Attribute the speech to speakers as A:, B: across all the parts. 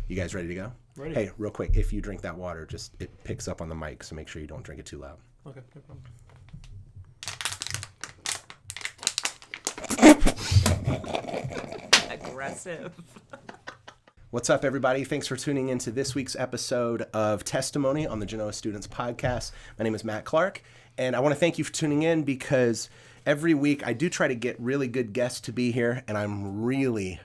A: You guys ready to go?
B: Ready.
A: Hey, real quick, if you drink that water, just it picks up on the mic, so make sure you don't drink it too loud.
B: Okay, no problem.
C: Aggressive.
A: What's up, everybody? Thanks for tuning into this week's episode of Testimony on the Genoa Students Podcast. My name is Matt Clark, and I want to thank you for tuning in because every week I do try to get really good guests to be here, and I'm really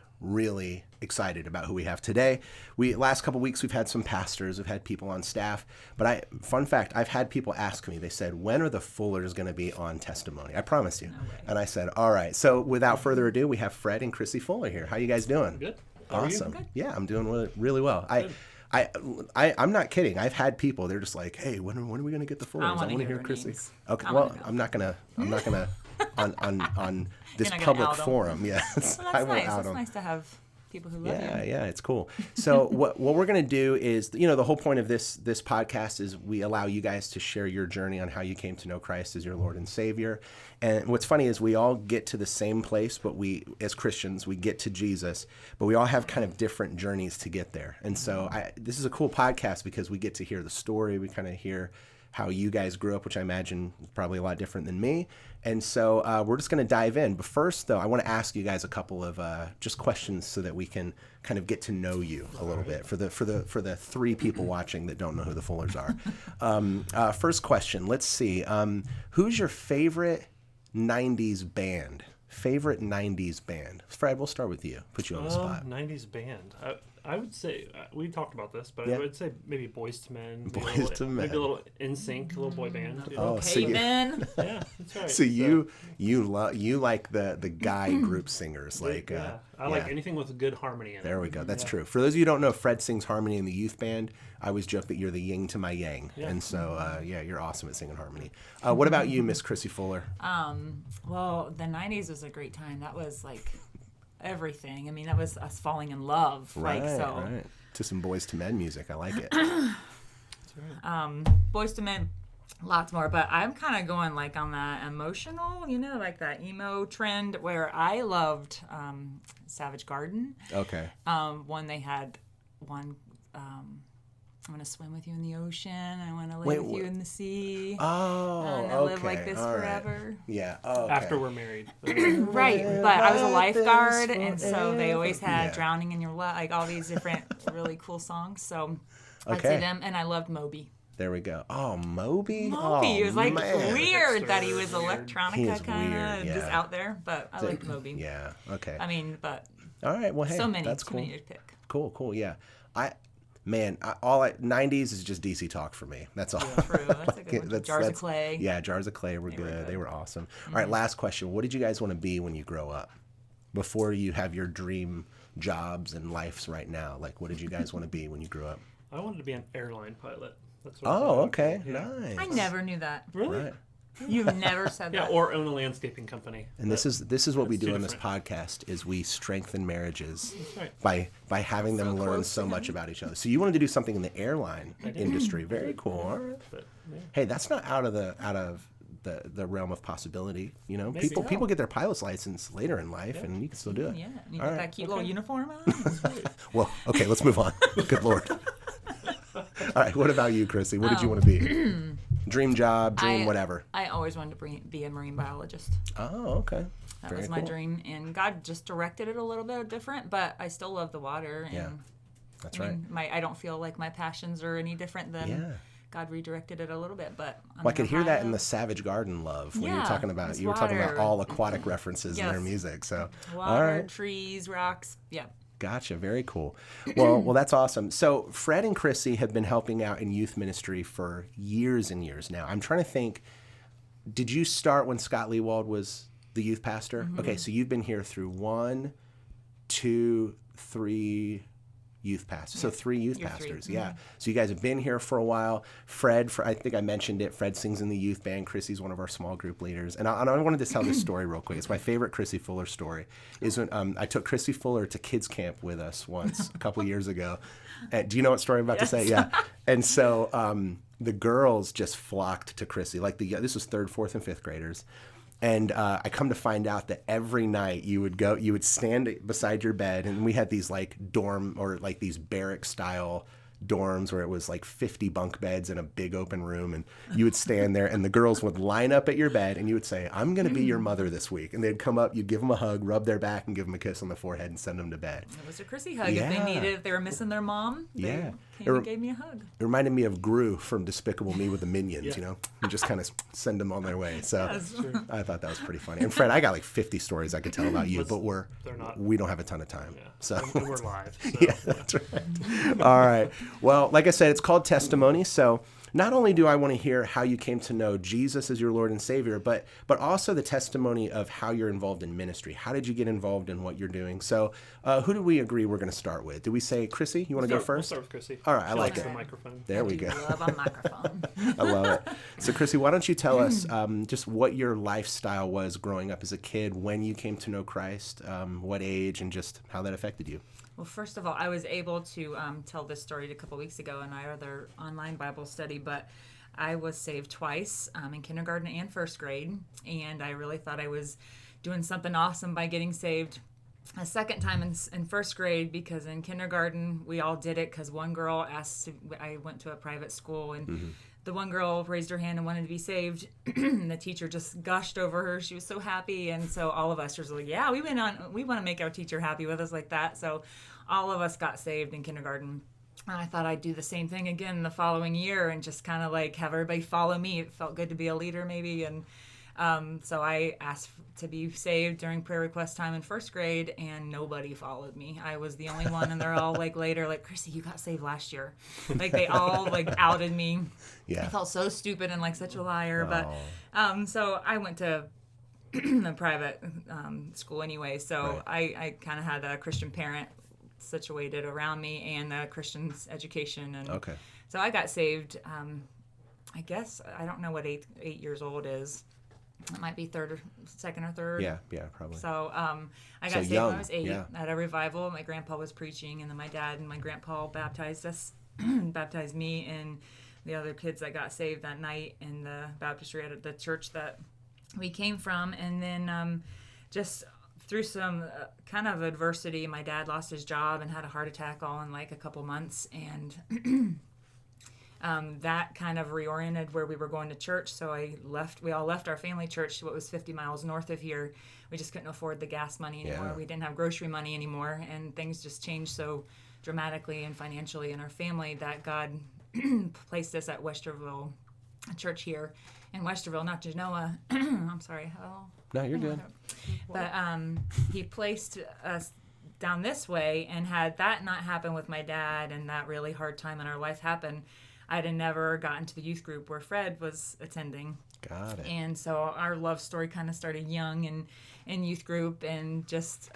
A: excited about who we have today. Last couple weeks we've had some pastors, we've had people on staff, but fun fact, I've had people ask me, they said, when are the Fullers going to be on Testimony? I promise you.
C: No way.
A: And I said, all right. So without further ado, we have Fred and Chrissy Fuller here. How you guys doing?
B: Good.
A: Awesome. Yeah, I'm doing really well. I'm not kidding. I've had people. They're just like, "Hey, when are we going to get the Fullers? I want to hear Chrissy."
C: Names.
A: Okay. Well, I'm not gonna on this public forum. Yes,
C: Well, that's
A: I won't
C: nice.
A: out
C: It's
A: them.
C: nice to have people who love you.
A: Yeah, it's cool. So what we're gonna do is, the whole point of this podcast is we allow you guys to share your journey on how you came to know Christ as your Lord and Savior. And what's funny is we all get to the same place, but we, as Christians, we get to Jesus, but we all have kind of different journeys to get there. And so this is a cool podcast because we get to hear the story. We kind of hear how you guys grew up, which I imagine is probably a lot different than me. And so we're just going to dive in. But first, though, I want to ask you guys a couple of just questions so that we can kind of get to know you a little bit for the three people watching that don't know who the Fullers are. First question, let's see. Who's your favorite 90s band? Favorite 90s band? Fred, we'll start with you. Put you on the spot.
B: 90s band. I would say, we talked about this, but
A: Yeah.
B: I would say maybe Boyz II Men.
A: Boyz II Men.
B: Maybe a little NSYNC, a little boy band. You know?
A: Oh, so you,
C: man.
B: Yeah, that's right.
A: so you like the guy group singers, like
B: yeah. I like anything with good harmony in it.
A: There we go. That's true. For those of you who don't know, Fred sings harmony in the youth band. I always joke that you're the yin to my yang.
B: Yeah.
A: And so, you're awesome at singing harmony. What about you, Miss Chrissy Fuller?
C: Well, the 90s was a great time. That was like everything. I mean, that was us falling in love.
A: Right. To some Boyz II Men music. I like it.
C: Boyz II Men, lots more. But I'm kind of going like on that emotional, like that emo trend where I loved Savage Garden.
A: Okay.
C: When they had one, I want to swim with you in the ocean. I want to live with you in the sea.
A: Oh,
C: and I live like this forever.
A: Right. Yeah. Oh, okay.
B: After we're married.
C: Right, but I was a lifeguard, and so they always had Drowning in Your Love, like all these different really cool songs. So I'd say them, and I loved Moby.
A: There we go. Oh, Moby?
C: Moby. It was like
A: man.
C: weird that he was electronica kind of
A: weird,
C: just out there, but I liked Moby.
A: Yeah, okay.
C: I mean, but
A: all right, well, hey,
C: so many,
A: that's
C: too
A: cool.
C: many to pick.
A: Cool, yeah. 90s is just DC talk for me. That's all.
C: True. That's a good one. Jars of Clay.
A: Yeah, Jars of Clay were good. They were awesome. All right, last question. What did you guys want to be when you grow up? Before you have your dream jobs and lives right now, like what did you guys want to be when you grew up?
B: I wanted to be an airline pilot. That's what I
A: Oh,
B: thought.
A: okay.
B: Yeah.
A: Nice.
C: I never knew that.
B: Really?
A: Right.
C: You've never said
B: Yeah,
C: that.
B: or own a landscaping company.
A: And this is what we
B: That's
A: do
B: two
A: on this
B: different.
A: podcast is we strengthen marriages
B: That's right.
A: by having them learn
C: close
A: so
C: to
A: much about each other. So you wanted to do something in the airline industry. Very cool. All right.
B: But, yeah.
A: Hey, that's not out of the realm of possibility.
B: Maybe.
A: People get their pilot's license later in life, and you can still do it.
C: Yeah, and you
A: All
C: get
A: right.
C: that cute little uniform on.
A: Well, okay, let's move on. Good Lord. All right, what about you, Chrissy? What did you want to be? Dream job, whatever.
C: I always wanted to be a marine biologist.
A: Oh, okay.
C: That
A: Very
C: was my
A: cool.
C: dream, and God just directed it a little bit different, but I still love the water. And
A: Yeah, that's right.
C: I don't feel like my passions are any different than God redirected it a little bit, but
A: Well, I could hear that in the Savage Garden love when you were talking about
C: it's
A: talking about
C: water.
A: all aquatic references in their
C: Yes.
A: music. So,
C: water,
A: all right.
C: trees, rocks. Yeah.
A: Gotcha. Very cool. Well, that's awesome. So Fred and Chrissy have been helping out in youth ministry for years and years now. I'm trying to think, did you start when Scott Leewald was the youth pastor?
C: Mm-hmm.
A: Okay, so you've been here through 1, 2, 3 youth pastors. So 3 youth
C: You're
A: pastors.
C: 3.
A: Yeah. So you guys have been here for a while. Fred, I think I mentioned it. Fred sings in the youth band. Chrissy's one of our small group leaders. And I wanted to tell this story real quick. It's my favorite Chrissy Fuller story. Is when I took Chrissy Fuller to kids camp with us once a couple years ago. Do you know what story I'm about to say? Yeah. And so the girls just flocked to Chrissy. Like this was 3rd, 4th, and 5th graders. And I come to find out that every night you would stand beside your bed, and we had these like dorm or like these barrack style dorms where it was like 50 bunk beds in a big open room, and you would stand there and the girls would line up at your bed and you would say, "I'm going to be your mother this week." And they'd come up, you'd give them a hug, rub their back and give them a kiss on the forehead and send them to bed.
C: It was a Chrissy hug. If they needed, if they were missing their mom, they came and gave me a hug.
A: It reminded me of Gru from Despicable Me with the Minions, you know? You just kind of send them on their way. So I thought that was pretty funny. And Fred, I got like 50 stories I could tell about you, but we don't have a ton of time.
B: Yeah.
A: So
B: and we're live. So,
A: yeah, that's right. All right. Well, like I said, it's called Testimony. So not only do I want to hear how you came to know Jesus as your Lord and Savior, but also the testimony of how you're involved in ministry. How did you get involved in what you're doing? So who did we agree we're going to start with? Did we say Chrissy? You want to go first?
B: We'll start with Chrissy.
A: All right, I like
B: it.
A: it.
B: The microphone.
A: There we go.
C: Love on microphone.
A: I love it. So Chrissy, why don't you tell us just what your lifestyle was growing up as a kid, when you came to know Christ, what age, and just how that affected you?
C: Well, first of all, I was able to tell this story a couple weeks ago in our other online Bible study, but I was saved twice in kindergarten and first grade, and I really thought I was doing something awesome by getting saved a second time in first grade, because in kindergarten we all did it because one girl asked I went to a private school, and the one girl raised her hand and wanted to be saved. And the teacher just gushed over her. She was so happy, and so all of us were like, yeah, we want to make our teacher happy with us like that. So all of us got saved in kindergarten. And I thought I'd do the same thing again the following year and just kind of like have everybody follow me. It felt good to be a leader maybe. And so I asked to be saved during prayer request time in first grade, and nobody followed me. I was the only one, and they're all like later like, "Chrissy, you got saved last year." Like they all like outed me.
A: Yeah.
C: I felt so stupid and like such a liar. But so I went to a private school anyway. So I kind of had a Christian parent situated around me and a Christian education, and so I got saved. I guess I don't know what 8 years old is. It might be second or third.
A: Yeah, probably.
C: So I got saved
A: young.
C: when I was 8
A: Yeah.
C: at a revival. My grandpa was preaching, and then my dad and my grandpa baptized us, baptized me and the other kids that got saved that night in the baptistry at the church that we came from. And then just through some kind of adversity, my dad lost his job and had a heart attack all in like a couple months, and that kind of reoriented where we were going to church. So we all left our family church, what was 50 miles north of here. We just couldn't afford the gas money anymore.
A: Yeah.
C: We didn't have grocery money anymore, and things just changed so dramatically and financially in our family that God placed us at Westerville, a church here in Westerville, not Genoa. I'm sorry. Oh.
A: No, you're good.
C: But he placed us down this way, and had that not happened with my dad and that really hard time in our life happen, I'd have never gotten to the youth group where Fred was attending.
A: Got it.
C: And so our love story kind of started young and in youth group, and just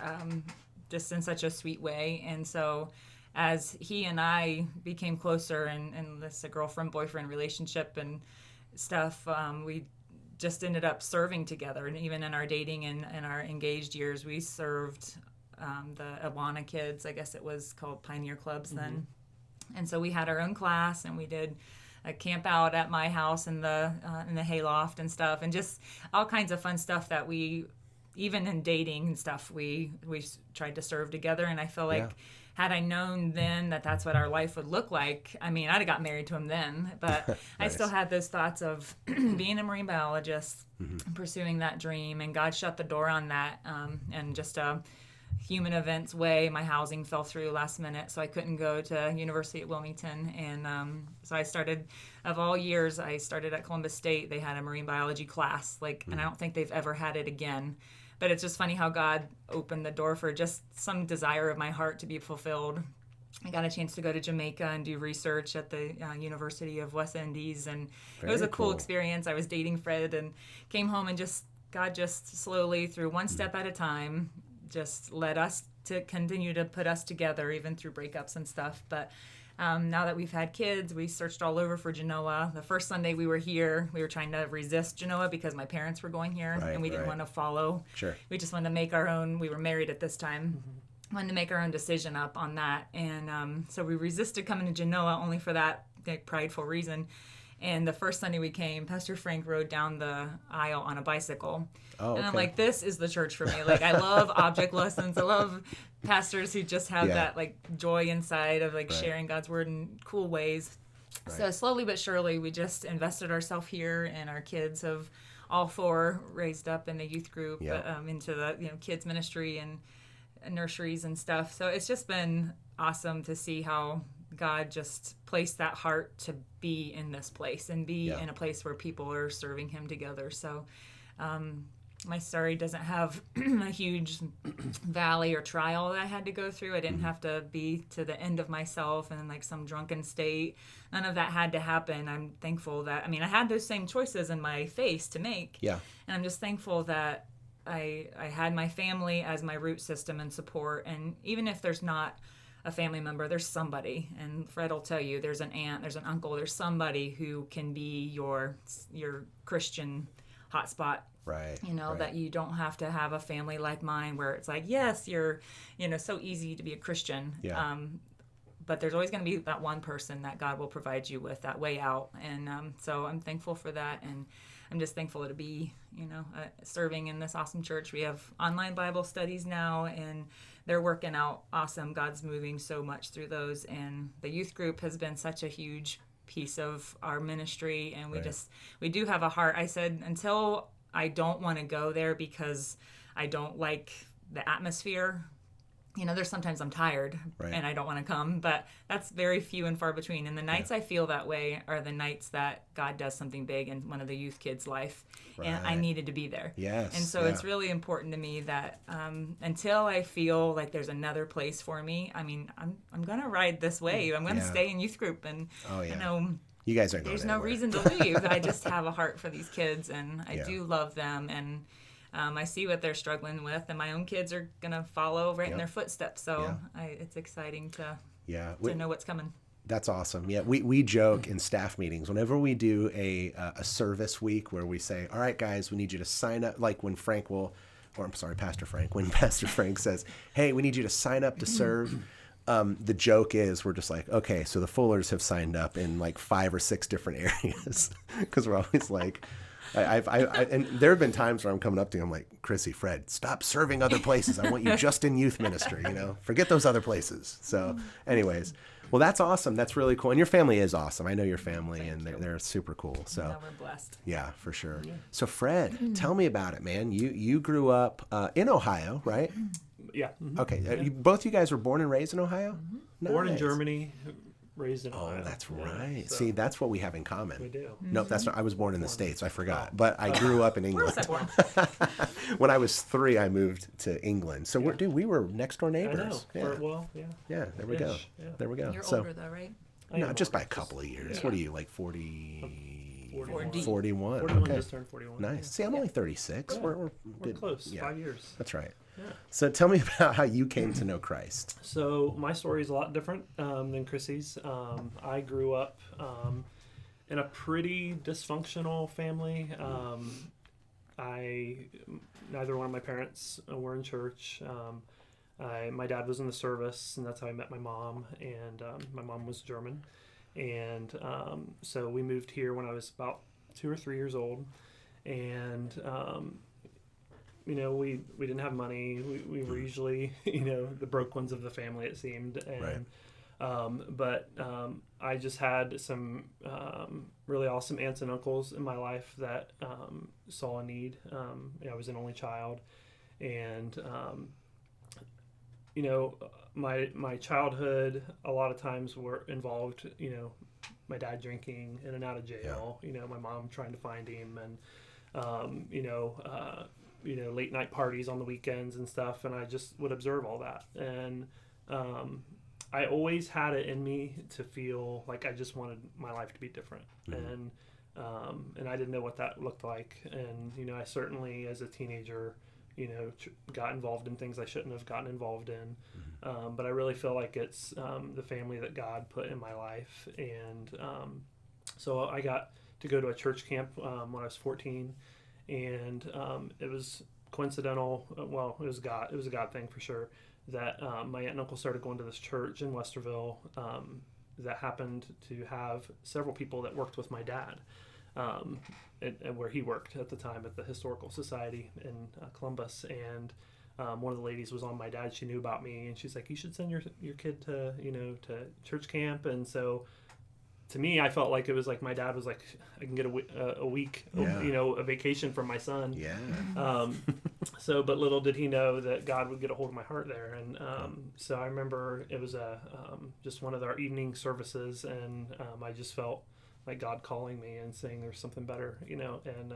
C: in such a sweet way. And so as he and I became closer and this a girlfriend-boyfriend relationship and stuff, we just ended up serving together. And even in our dating and our engaged years, we served the Awana kids. I guess it was called Pioneer Clubs then. And so we had our own class, and we did a camp out at my house in the hayloft and stuff, and just all kinds of fun stuff that we, even in dating and stuff, we tried to serve together. And I feel like had I known then that that's what our life would look like, I mean, I'd have got married to him then, but nice. I still had those thoughts of being a marine biologist, and pursuing that dream, and God shut the door on that, and just a human events way, my housing fell through last minute, so I couldn't go to University at Wilmington. And so I started, of all years, I started at Columbus State. They had a marine biology class, and I don't think they've ever had it again. But it's just funny how God opened the door for just some desire of my heart to be fulfilled. I got a chance to go to Jamaica and do research at the University of West Indies, and it was a cool experience. I was dating Fred and came home, and God just slowly, through one step at a time, just led us to continue to put us together, even through breakups and stuff. But now that we've had kids, we searched all over for Genoa. The first Sunday we were here, we were trying to resist Genoa because my parents were going here, and we didn't want to follow. Sure. We just wanted to make our own. We were married at this time. Wanted to make our own decision up on that. And so we resisted coming to Genoa only for that prideful reason. And the first Sunday we came, Pastor Frank rode down the aisle on a bicycle.
A: Oh,
C: And I'm
A: okay.
C: like, this is the church for me. Like, I love object lessons. I love pastors who just have
A: Yeah.
C: that, like, joy inside of, like,
A: Right.
C: sharing God's word in cool ways.
A: Right.
C: So slowly but surely, we just invested ourselves here, and our kids have all four raised up in the youth group,
A: Yeah.
C: into the kids ministry and nurseries and stuff. So it's just been awesome to see how God just placed that heart to be in this place and be
A: Yeah.
C: in a place where people are serving Him together. So my story doesn't have a huge valley or trial that I had to go through. I didn't have to be to the end of myself and in like some drunken state. None of that had to happen. I'm thankful that, I had those same choices in my face to make.
A: Yeah.
C: And I'm just thankful that I had my family as my root system and support. And even if there's not a family member, there's somebody. And Fred will tell you, there's an aunt, there's an uncle, there's somebody who can be your Christian hotspot.
A: Right.
C: Right. That you don't have to have a family like mine where it's like, yes, you're, so easy to be a Christian.
A: Yeah.
C: But there's always going to be that one person that God will provide you with that way out. And so I'm thankful for that. And I'm just thankful to be, serving in this awesome church. We have online Bible studies now, and they're working out awesome. God's moving so much through those. And the youth group has been such a huge piece of our ministry. And we do have a heart. I said, until I don't want to go there because I don't like the atmosphere. There's sometimes I'm tired and I don't want to come, but that's very few and far between. And the nights I feel that way are the nights that God does something big in one of the youth kids' life.
A: Right.
C: And I needed to be there.
A: Yes.
C: And so it's really important to me that until I feel like there's another place for me, I'm going to ride this wave. I'm going to stay in youth group. And
A: you guys aren't going
C: there's no
A: anywhere.
C: reason to leave. I just have a heart for these kids, and I do love them. And I see what they're struggling with, and my own kids are going to follow right in their footsteps. So it's exciting to know what's coming.
A: That's awesome. Yeah, we joke in staff meetings whenever we do a service week where we say, all right, guys, we need you to sign up. Like when Pastor Frank, when Pastor Frank says, hey, we need you to sign up to serve. The joke is we're just like, okay, so the Fullers have signed up in like 5 or 6 different areas because we're always like, and there have been times where I'm coming up to you, I'm like, Chrissy, Fred, stop serving other places. I want you just in youth ministry, forget those other places. So anyways, well, that's awesome. That's really cool. And your family is awesome. I know your family, and they're super cool. So
C: we're blessed.
A: Yeah, for sure. Yeah. So Fred, tell me about it, man. You grew up in Ohio, right?
B: Yeah. Mm-hmm.
A: Okay. Both you guys were born and raised in Ohio?
C: Mm-hmm.
A: Nice.
B: Born in Germany, raised in Ohio.
A: Oh, that's right.
B: Yeah, so
A: See, that's what we have in common.
B: we do.
A: Nope, that's not. I was born in the States. I forgot. But I grew up in
C: Where
A: England.
C: was I born?
A: When I was 3, I moved to England. So we were next door
B: I
A: neighbors.
B: know.
A: Yeah.
B: Yeah.
A: Yeah, there we go.
B: Yeah.
A: There we go.
C: You're
A: So
C: older though, right?
B: I
A: no,
B: am
A: just by a
B: older.
A: couple of years.
C: Yeah.
A: What are you, like 40?
B: 41.
A: 41.
B: 41,
A: Okay.
B: just turned 41.
A: Nice. See, I'm only 36.
B: Yeah.
A: We're
B: Close.
A: Yeah.
B: 5 years.
A: That's right.
B: Yeah.
A: So tell me about how you came to know Christ.
B: So my story is a lot different than Chrissy's. I grew up in a pretty dysfunctional family. Neither one of my parents were in church. My dad was in the service, and that's how I met my mom. And my mom was German, and so we moved here when I was about 2 or 3 years old, and we didn't have money. We were usually, the broke ones of the family, it seemed. And, but I just had some really awesome aunts and uncles in my life that saw a need. I was an only child. And, my childhood, a lot of times were involved, my dad drinking in and out of jail, my mom trying to find him, and, late night parties on the weekends and stuff, and I just would observe all that. And I always had it in me to feel like I just wanted my life to be different. Mm-hmm. And I didn't know what that looked like. And, I certainly as a teenager, got involved in things I shouldn't have gotten involved in. Mm-hmm. But I really feel like it's the family that God put in my life. And so I got to go to a church camp when I was 14. And it was coincidental. Well, it was a God thing for sure. That my aunt and uncle started going to this church in Westerville, that happened to have several people that worked with my dad, and where he worked at the time at the Historical Society in Columbus. And one of the ladies was on my dad. She knew about me, and she's like, "You should send your kid to church camp." And so, to me, I felt like it was like my dad was like, "I can get a week, a vacation from my son."
A: Yeah.
B: So, but little did he know that God would get a hold of my heart there. And so I remember it was just one of our evening services, and I just felt like God calling me and saying there's something better, and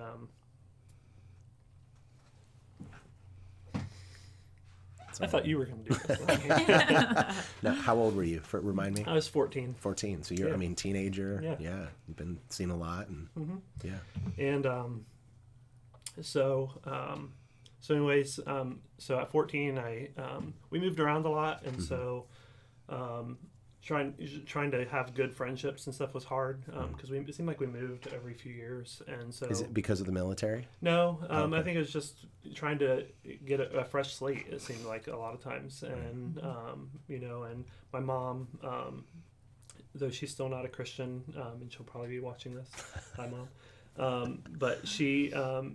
B: I thought you were going to do this.
A: Now, how old were you? Remind me.
B: I was 14.
A: 14. So you're,
B: Yeah.
A: Teenager.
B: Yeah.
A: You've been seeing a lot, and yeah.
B: And so anyways, so at 14, we moved around a lot, and so trying to have good friendships and stuff was hard because it seemed like we moved every few years. And so,
A: is it because of the military?
B: No,
A: Okay.
B: I think it was just trying to get a fresh slate. It seemed like a lot of times, and and my mom, though she's still not a Christian, and she'll probably be watching this. Hi, Mom. But she, I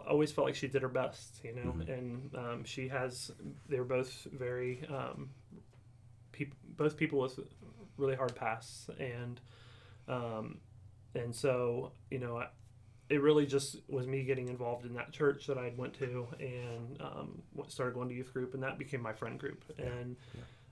B: always felt like she did her best, and they were both very, both people with really hard pasts, and so, it really just was me getting involved in that church that I went to, and started going to youth group, and that became my friend group, and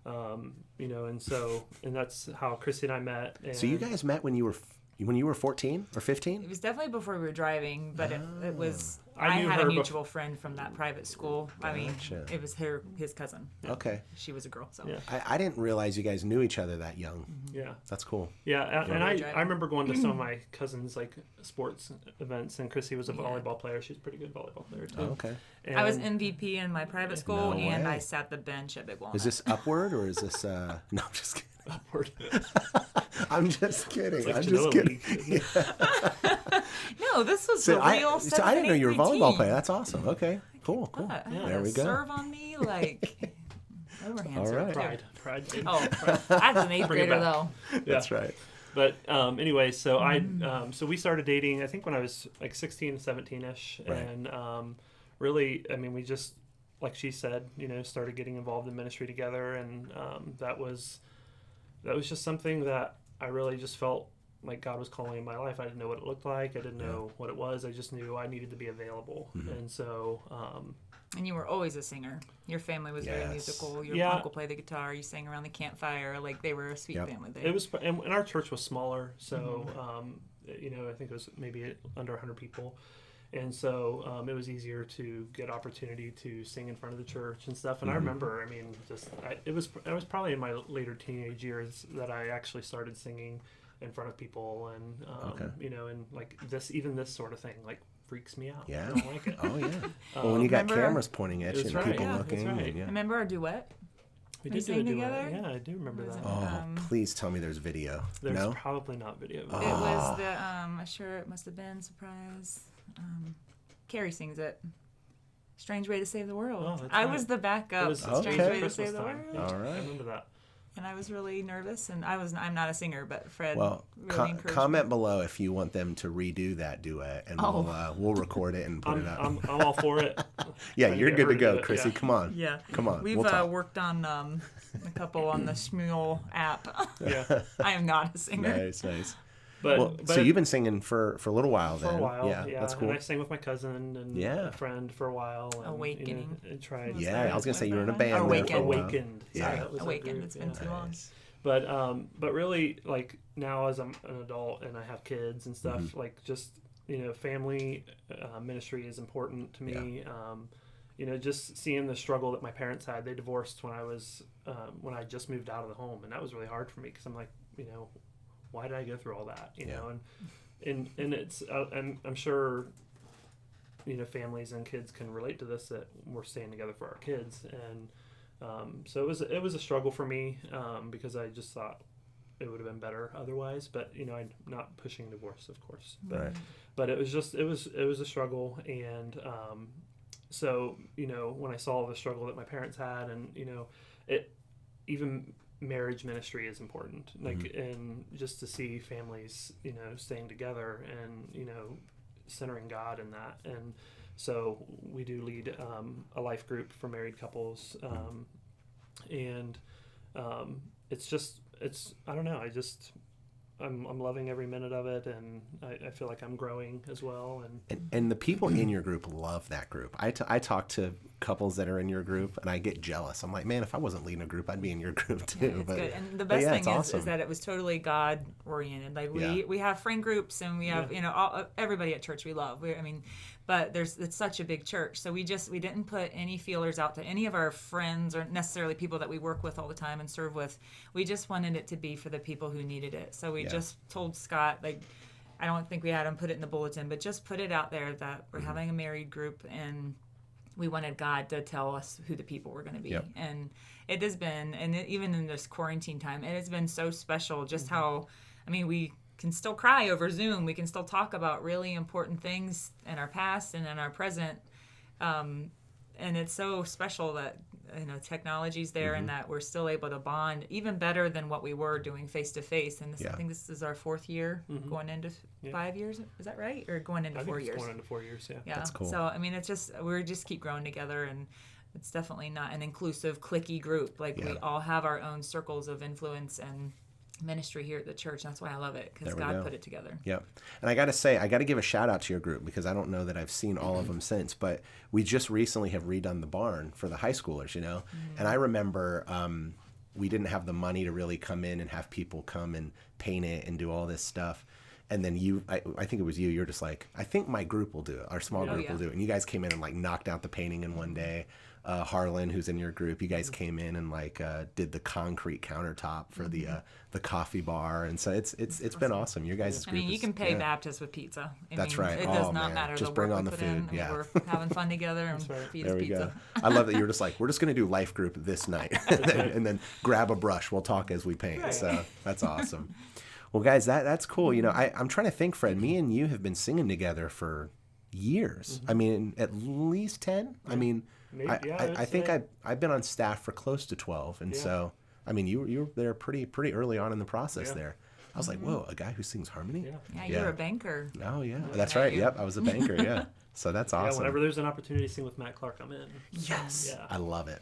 B: and that's how Chrissy and I met. And
A: So you guys met when you were 14 or 15?
C: It was definitely before we were driving, but it was.
B: I knew
C: had
B: her
C: a mutual friend from that private school. I mean,
A: Gotcha.
C: it was his cousin.
A: Okay.
C: She was a girl, so.
B: Yeah.
A: I didn't realize you guys knew each other that young.
B: Yeah.
A: That's cool.
B: Yeah, and
C: Yeah.
B: I remember going to some of my cousins' like sports events, and Chrissy was a volleyball player. She's a pretty good volleyball player too.
A: Okay.
B: And
C: I was MVP in my private school,
A: No
C: and
A: way.
C: I sat the bench at Big Walnut.
A: Is this Upward or is this no, I'm just kidding.
B: upward.
A: I'm just kidding.
B: Like
A: I'm
B: Genoa
A: just kidding.
B: League, isn't it?
C: No, this was
A: So
C: the
A: I
C: real
A: didn't know you were a volleyball
C: 7-8
A: player. That's awesome. Okay. Cool.
B: Yeah.
A: There we go.
C: Serve on me like overhand
A: All
C: serve.
A: right.
B: Pride.
C: Oh, I was an 8th
B: Bring it
C: grader
B: back.
C: though.
A: That's right.
B: But anyway, so so we started dating, I think when I was like 16, 17-ish.
A: Right.
B: And really, I mean, we just, like she said, started getting involved in ministry together. And that was just something that I really just felt like God was calling in my life. I didn't know what it looked like. I didn't know what it was. I just knew I needed to be available. And so...
C: And you were always a singer. Your family was very
A: Yes.
C: musical. Your
B: Yeah.
C: uncle played the guitar. You sang around the campfire. Like, they were a sweet family there.
B: It was, and our church was smaller, so I think it was maybe under 100 people, and so it was easier to get opportunity to sing in front of the church and stuff. And I remember, I mean, it was probably in my later teenage years that I actually started singing in front of people, and and like this sort of thing like freaks me out.
A: Yeah.
B: I don't like it.
A: Oh yeah. Well, when you got
C: Remember-
A: cameras pointing at you
B: That's
A: and
B: right.
A: people
B: Yeah,
A: looking,
B: that's right.
A: and, yeah.
C: Remember our duet?
B: We
C: We
B: did do a
C: sang
B: duet.
C: together?
B: Yeah, I do remember
C: Was
B: that.
C: it?
A: Oh, please tell me there's video.
B: There's
A: No.
B: probably not video.
C: It was the, I'm sure it must have been Surprise. Carrie sings it. Strange Way to Save the World.
B: Oh, that's
C: I
B: right.
C: was the backup.
B: It was
C: Strange
A: Okay.
C: Way to
B: Christmas
C: Save the
B: time.
C: World.
B: Yeah,
A: All right.
B: I remember that.
C: And I was really nervous, and I'm not a singer, but Fred
A: Well,
C: really encouraged
A: comment
C: me.
A: below if you want them to redo that duet, and
C: Oh.
A: we'll record it and put it up.
B: I'm all for it.
A: Yeah,
B: Trying to
A: you're
B: get
A: good
B: her
A: to
B: to
A: go,
B: do it,
A: Chrissy.
B: yeah.
A: Come on.
C: Yeah.
A: Come on.
C: We've
A: We'll talk.
C: worked on a couple on the Shmuel app.
B: Yeah,
C: I am not a singer.
A: Nice.
B: but,
A: Well,
B: but
A: so you've been singing for a little while
B: for
A: then.
B: a while.
A: Yeah, that's cool.
B: And I sang with my cousin and
A: Yeah.
B: a friend for a while. And,
C: Awakening.
B: and tried.
C: Was
A: Yeah,
C: that-
A: I was gonna say you were in a
C: was
A: band
C: that
A: there
C: one?
A: for a while.
B: Awakened.
A: Yeah.
B: that was our
C: Awakened.
B: group,
C: It's been too long.
A: Nice.
B: But really, like now as I'm an adult and I have kids and stuff,
A: Mm-hmm.
B: like just family ministry is important to me. Just seeing the struggle that my parents had. They divorced when when I just moved out of the home, and that was really hard for me because I'm like, why did I go through all that? You know, and it's I'm sure families and kids can relate to this, that we're staying together for our kids. And so it was a struggle for me because I just thought it would have been better otherwise. But I'm not pushing divorce, of course. But it was just it was a struggle. And so when I saw the struggle that my parents had, and it even marriage ministry is important, like, and just to see families, staying together and, centering God in that. And so we do lead a life group for married couples. And I don't know, I'm loving every minute of it, and I feel like I'm growing as well.
A: And the people in your group love that group. I talk to couples that are in your group, and I get jealous. I'm like, man, if I wasn't leading a group, I'd be in your group too.
C: Yeah, it's good. And the best thing is that it was totally God oriented. Like we have friend groups, and we have everybody at church we love. But it's such a big church, so we didn't put any feelers out to any of our friends or necessarily people that we work with all the time and serve with. We just wanted it to be for the people who needed it. So we just told Scott, like, I don't think we had him put it in the bulletin, but just put it out there that we're having a married group, and we wanted God to tell us who the people were going to be. Yep. And it has been, even in this quarantine time, it has been so special just how, we can still cry over Zoom. We can still talk about really important things in our past and in our present. And it's so special that, technology's there and that we're still able to bond even better than what we were doing face to face. And I think this is our 4th year going into 5 years. Is that right? Or going into 4 years?
B: Going into 4 years, yeah.
C: Yeah.
A: That's cool.
C: So, it's just, we just keep growing together, and it's definitely not an inclusive, cliquey group. Like, we all have our own circles of influence and ministry here at the church. That's why I love it, because God put it together.
A: Yep. And I got to give a shout out to your group, because I don't know that I've seen all of them since, but we just recently have redone the barn for the high schoolers, and I remember we didn't have the money to really come in and have people come and paint it and do all this stuff. And then I think it was you're just like, I think my group will do it. Our small group will do it. And you guys came in and like knocked out the painting in one day. Harlan, who's in your group, you guys came in and did the concrete countertop for the coffee bar, and so it's been awesome. Your guys' group.
C: You can pay Baptist with pizza.
A: That's right.
C: It does not matter.
A: Just bring on the food.
C: We're having fun together and feed us pizza.
A: Go. I love that you were just like, we're just going to do life group this night, and then grab a brush. We'll talk as we paint. Right. So that's awesome. Well, guys, that's cool. I'm trying to think, Fred. Me and you have been singing together for years. At least 10.
B: Maybe,
A: I think I've been on staff for close to 12, and so you were there pretty early on in the process there. I was like, whoa, a guy who sings harmony?
C: Yeah, you're a banker.
A: Oh yeah, that's right. Yep, I was a banker. Yeah, so that's awesome.
B: Yeah, whenever there's an opportunity to sing with Matt Clark, I'm in.
A: Yes, I love it.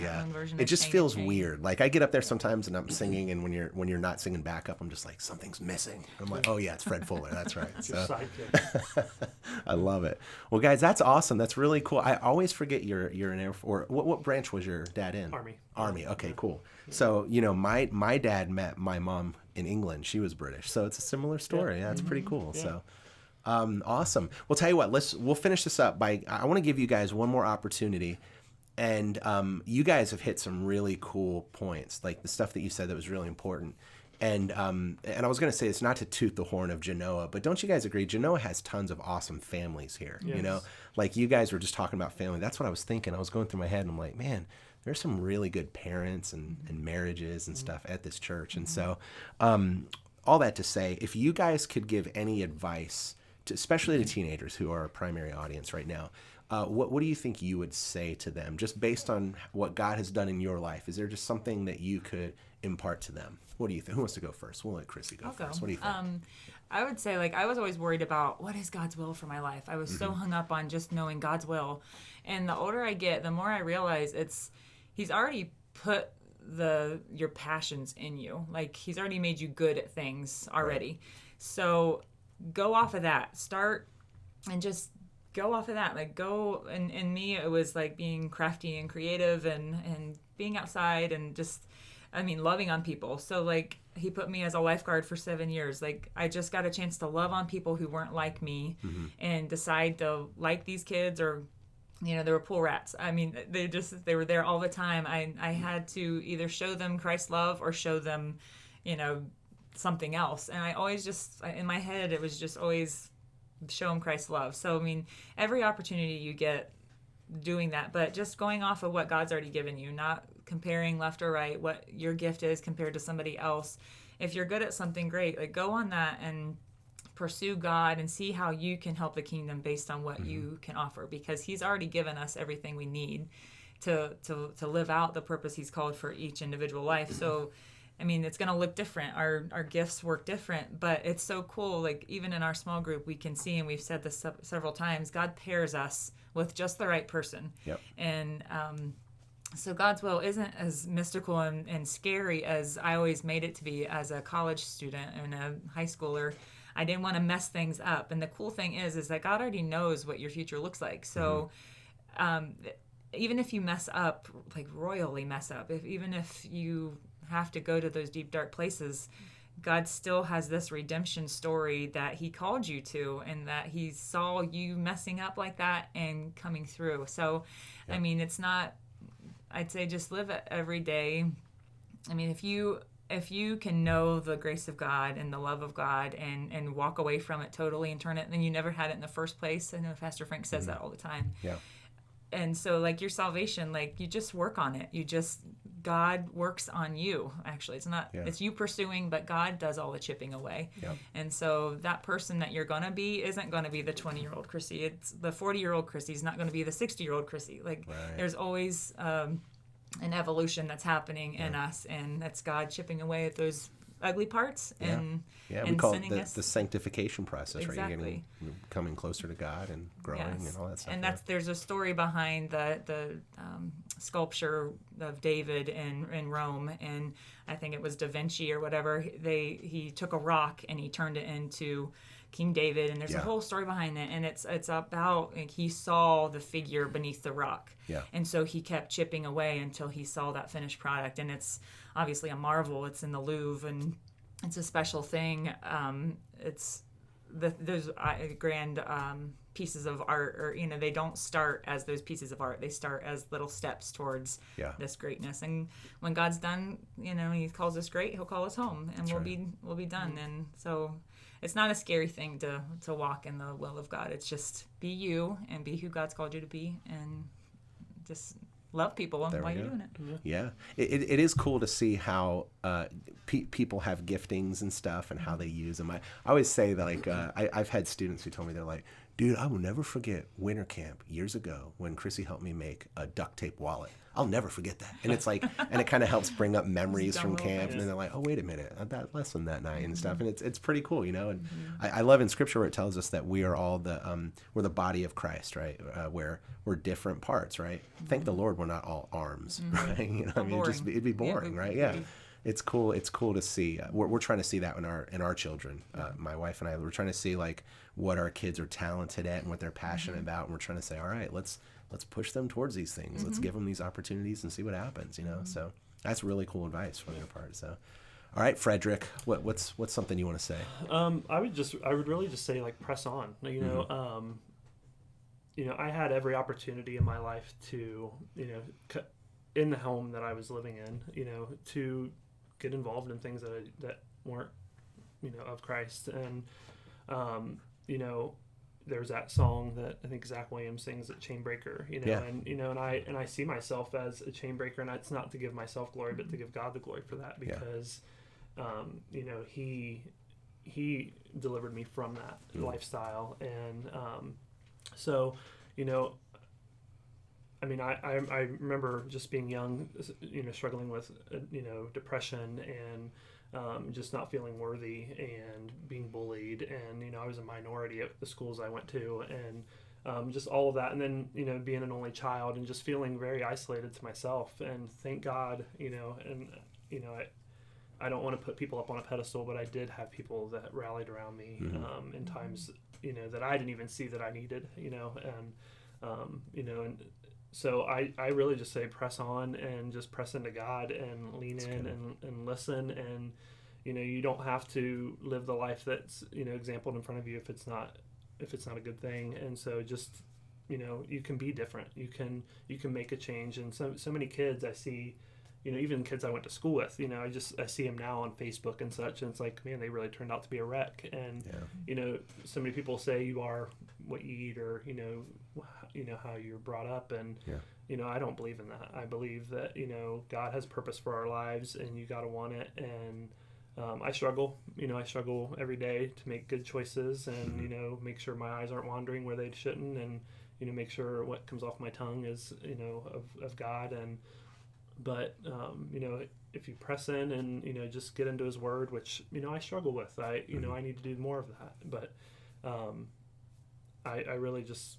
A: Yeah,
C: it
A: just feels weird. Like I get up there sometimes and I'm singing, and when you're not singing backup, I'm just like, something's missing. I'm like, oh yeah, it's Fred Fuller. That's right.
B: It's your sidekick.
A: I love it. Well, guys, that's awesome. That's really cool. I always forget you're an Air Force. What branch was your dad in? Army. Okay, cool. So my dad met my mom in England. She was British, so it's a similar story. Yeah, it's pretty cool. Yeah. So awesome. We'll tell you what, we'll finish this up by, I want to give you guys one more opportunity, and you guys have hit some really cool points, like the stuff that you said that was really important. And I was going to say, it's not to toot the horn of Genoa, but don't you guys agree? Genoa has tons of awesome families here.
B: Yes.
A: Like you guys were just talking about family. That's what I was thinking. I was going through my head, and I'm like, man, there's some really good parents and marriages and stuff at this church. And so all that to say, if you guys could give any advice, especially to teenagers who are our primary audience right now, what do you think you would say to them, just based on what God has done in your life? Is there just something that you could impart to them? What do you think? Who wants to go first? We'll let Chrissy go first. What do you think?
C: I would say, I was always worried about what is God's will for my life. I was so hung up on just knowing God's will. And the older I get, the more I realize He's already put your passions in you. Like, He's already made you good at things already. Right. So go off of that. Start and just go off of that. Like, go, and in me, it was like being crafty and creative and being outside and just, loving on people. So He put me as a lifeguard for 7 years. I just got a chance to love on people who weren't like me and decide to like these kids, or they were pool rats. They were there all the time. I had to either show them Christ's love or show them, something else. And I always in my head, it was just always show them Christ's love. So, every opportunity you get doing that, but just going off of what God's already given you, not comparing left or right, what your gift is compared to somebody else. If you're good at something, great. Go on that and pursue God and see how you can help the kingdom based on what you can offer, because He's already given us everything we need to live out the purpose he's called for each individual life. So I mean, it's going to look different. Our gifts work different, but it's so cool. Like, even in our small group, we can see, and we've said this several times, God pairs us with just the right person.
A: Yep.
C: And so God's will isn't as mystical and scary as I always made it to be as a college student and a high schooler. I didn't want to mess things up. And the cool thing is that God already knows what your future looks like. So even if you mess up, like royally mess up, even if you have to go to those deep, dark places, God still has this redemption story that he called you to, and that he saw you messing up like that and coming through. So, I mean, it's not, I'd say just live it every day. I mean, if you can know the grace of God and the love of God and walk away from it totally and turn it, then you never had it in the first place. I know Pastor Frank says that all the time.
A: Yeah.
C: And so, like, your salvation, like, you just work on it. God works on you, actually. It's not, it's you pursuing, but God does all the chipping away.
A: Yep.
C: And so that person that you're going to be isn't going to be the 20-year-old Chrissy. It's the 40-year-old Chrissy. Is not going to be the 60-year-old Chrissy. Like, there's always an evolution that's happening in us, and that's God chipping away at those ugly parts and
A: we call it
C: sending us
A: the sanctification process,
C: exactly.
A: right? You're coming closer to God and growing and all that stuff.
C: And there's a story behind the sculpture of David in Rome, and I think it was Da Vinci or whatever. He took a rock and he turned it into King David, and there's a whole story behind it, and it's about, like, he saw the figure beneath the rock, and so he kept chipping away until he saw that finished product, and it's obviously a marvel. It's in the Louvre, and it's a special thing. It's those grand pieces of art, or they don't start as those pieces of art. They start as little steps towards this greatness. And when God's done, he calls us great, he'll call us home, and we'll be done. And so it's not a scary thing to walk in the will of God. It's just be you and be who God's called you to be, and just love people while you're doing it.
A: Yeah. It is cool to see how people have giftings and stuff and how they use them. I always say that, like, I've had students who told me, they're like, dude, I will never forget winter camp years ago when Chrissy helped me make a duct tape wallet. I'll never forget that. And it's like, and it kind of helps bring up memories from camp. And then they're like, oh, wait a minute, that lesson that night and stuff. And it's pretty cool, And I love in Scripture where it tells us that we are all we're the body of Christ, right? Where we're different parts, right? Thank the Lord we're not all arms, right? I mean, it'd be boring, right? Yeah. It's cool. It's cool to see. We're trying to see that in our children. My wife and I, we're trying to see, like, what our kids are talented at and what they're passionate about. And we're trying to say, all right, let's push them towards these things. Let's give them these opportunities and see what happens. So that's really cool advice from your part. So, all right, Frederick, what's something you want to say?
B: I would really just say, like, press on. I had every opportunity in my life to, in the home that I was living in, to get involved in things that weren't, of Christ. And, there's that song that I think Zach Williams sings at Chain Breaker, and I see myself as a chain breaker, and it's not to give myself glory, but to give God the glory for that, because, he delivered me from that lifestyle. And, I mean, I remember just being young, struggling with, depression and just not feeling worthy and being bullied. And, I was a minority at the schools I went to, and just all of that. And then, being an only child and just feeling very isolated to myself. And thank God, I don't want to put people up on a pedestal, but I did have people that rallied around me in times, that I didn't even see that I needed, and so I really just say press on and just press into God and lean in and listen. And, you don't have to live the life that's, exampled in front of you if it's not a good thing. And so just, you can be different. You can make a change. And so many kids I see, even kids I went to school with, I see them now on Facebook and such, and it's like, man, they really turned out to be a wreck. And, so many people say you are what you eat, or, how you're brought up. And, I don't believe in that. I believe that, God has purpose for our lives, and you got to want it. And I struggle every day to make good choices and, make sure my eyes aren't wandering where they shouldn't. And, make sure what comes off my tongue is, of God. But if you press in and, just get into his word, which, I struggle with, I need to do more of that. But I really just,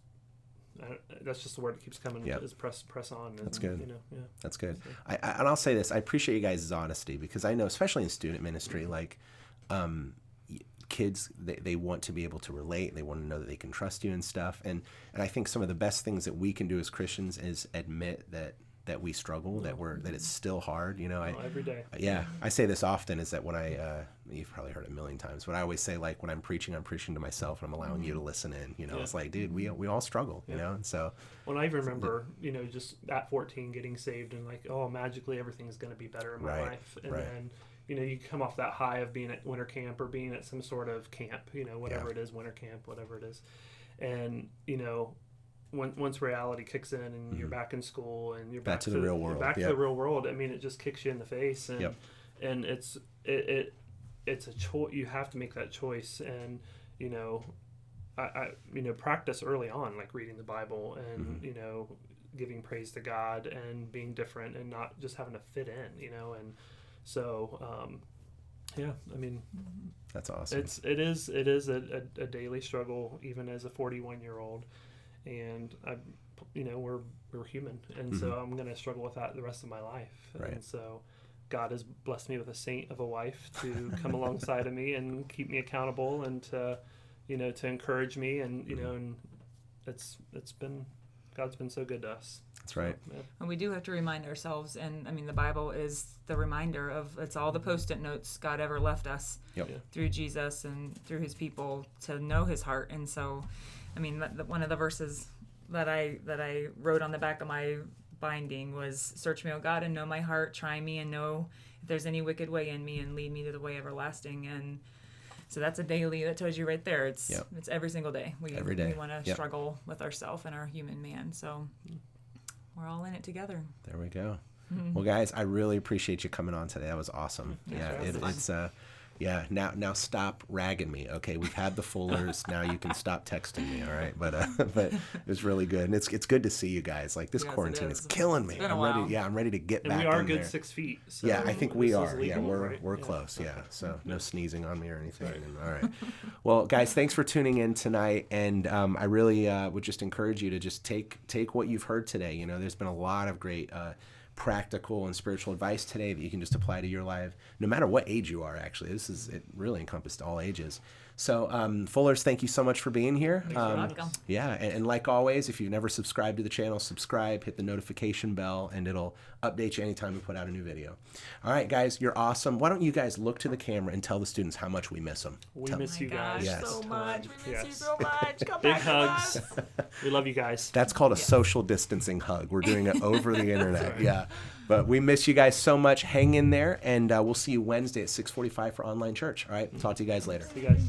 B: that's just the word that keeps coming, is press on. And,
A: that's good. That's good.
B: So.
A: And I'll say this, I appreciate you guys' honesty, because I know, especially in student ministry, like, kids, they want to be able to relate. They want to know that they can trust you and stuff. And I think some of the best things that we can do as Christians is admit that we struggle, that it's still hard.
B: Every day.
A: Yeah, I say this often, is that when you've probably heard it a million times, but I always say, like, when I'm preaching to myself, and I'm allowing you to listen in. It's like, dude, we all struggle. And so.
B: When I remember, just at 14 getting saved and like, oh, magically everything's going to be better in my life, and then. You come off that high of being at winter camp or being at some sort of camp, whatever it is, winter camp, whatever it is. And, once reality kicks in and you're back in school and you're back to the real world, to the real world, I mean, it just kicks you in the face. And, and it's a choice. You have to make that choice. And, I practice early on, like reading the Bible and, giving praise to God and being different and not just having to fit in, and, so, I mean,
A: that's awesome.
B: It is a daily struggle, even as a 41-year-old, and we're human, and so I'm going to struggle with that the rest of my life.
A: Right.
B: And so God has blessed me with a saint of a wife to come alongside of me and keep me accountable and to encourage me, and and God's been so good to us.
A: That's right.
B: So, yeah.
C: And we do have to remind ourselves, and I mean, the Bible is the reminder of, it's all the post-it notes God ever left us through Jesus and through his people to know his heart. And so, I mean, one of the verses that I wrote on the back of my binding was, "Search me, O God, and know my heart. Try me and know if there's any wicked way in me, and lead me to the way everlasting." And so that's a daily, that tells you right there. It's every single day. Every day. We want to struggle with ourselves and our human man. So we're all in it together.
A: There we go. Mm-hmm. Well, guys, I really appreciate you coming on today. That was awesome. It's now stop ragging me. Okay, we've had the Fullers. Now you can stop texting me. All right, but it was really good, and it's good to see you guys. Like, this quarantine is killing me. I'm ready to get back.
B: And we are
A: in
B: good
A: there.
B: 6 feet. So
A: I think we are.
B: Legal,
A: we're close. Yeah, so no sneezing on me or anything. Right. All right. Well, guys, thanks for tuning in tonight, and I really would just encourage you to just take what you've heard today. There's been a lot of great practical and spiritual advice today that you can just apply to your life, no matter what age you are. Actually, it really encompassed all ages. So, Fullers, thank you so much for being here.
C: You're welcome.
A: Yeah, and like always, if you've never subscribed to the channel, subscribe, hit the notification bell, and it'll update you anytime we put out a new video. All right, guys, you're awesome. Why don't you guys look to the camera and tell the students how much we miss them?
B: We miss you guys
C: so much. We miss you so much. Come
B: Big
C: back
B: hugs.
C: to us.
B: We love you guys.
A: That's called a social distancing hug. We're doing it over the internet. Yeah. But we miss you guys so much. Hang in there, and we'll see you Wednesday at 6:45 for online church. All right? Talk to you guys later.
B: See you guys.